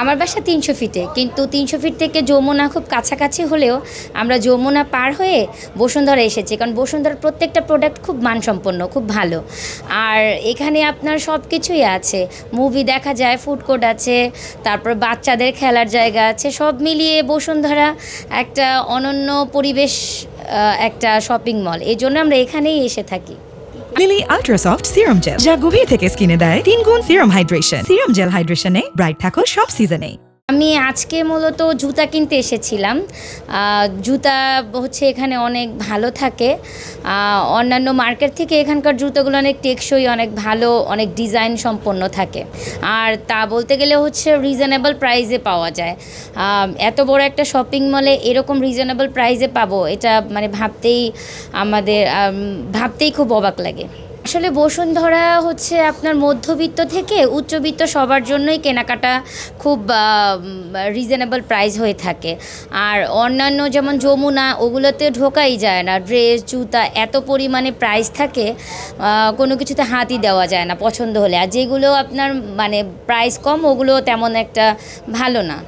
আমার বাসা ৩০০ ফিটে, কিন্তু ৩০০ ফিট থেকে যমুনা খুব কাছাকাছি হলেও আমরা যমুনা পার হয়ে বসুন্ধরা এসেছি, কারণ বসুন্ধরার প্রত্যেকটা প্রোডাক্ট খুব মানসম্পন্ন, খুব ভালো। আর এখানে আপনার সব কিছুই আছে, মুভি দেখা যায়, ফুড কোর্ট আছে, তারপর বাচ্চাদের খেলার জায়গা আছে, সব মিলিয়ে বসুন্ধরা একটা অনন্য পরিবেশ, একটা শপিং মল। এই জন্য আমরা এখানেই এসে থাকি। Lily ultra soft serum gel, যা গভীর থেকে স্কিনে দেয় 3 গুণ সিরাম হাইড্রেশন। সিরাম জেল হাইড্রেশনে ব্রাইট থাকো সব সিজনে। আমি আজকে মূলত জুতা কিনতে এসেছিলাম। জুতা হচ্ছে এখানে অনেক ভালো থাকে, অন্যান্য মার্কেট থেকে এখানকার জুতোগুলো অনেক টেকসই, অনেক ভালো, অনেক ডিজাইন সম্পন্ন থাকে। আর তা বলতে গেলে হচ্ছে রিজনেবল প্রাইসে পাওয়া যায়। এত বড় একটা শপিং মলে এরকম রিজনেবল প্রাইসে পাবো, এটা মানে ভাবতেই খুব অবাক লাগে। আসলে বসুন্ধরা হচ্ছে আপনার মধ্যবিত্ত থেকে উচ্চবিত্ত সবার জন্যই কেনাকাটা খুব রিজনেবল প্রাইস হয়ে থাকে। আর অন্যান্য যেমন যমুনা, ওগুলোতে ঢোকাই যায় না, ড্রেস জুতা এত পরিমাণে প্রাইস থাকে, কোনো কিছুতে হাতই দেওয়া যায় না পছন্দ হলে। আর যেগুলো আপনার মানে প্রাইস কম, ওগুলো তেমন একটা ভালো না।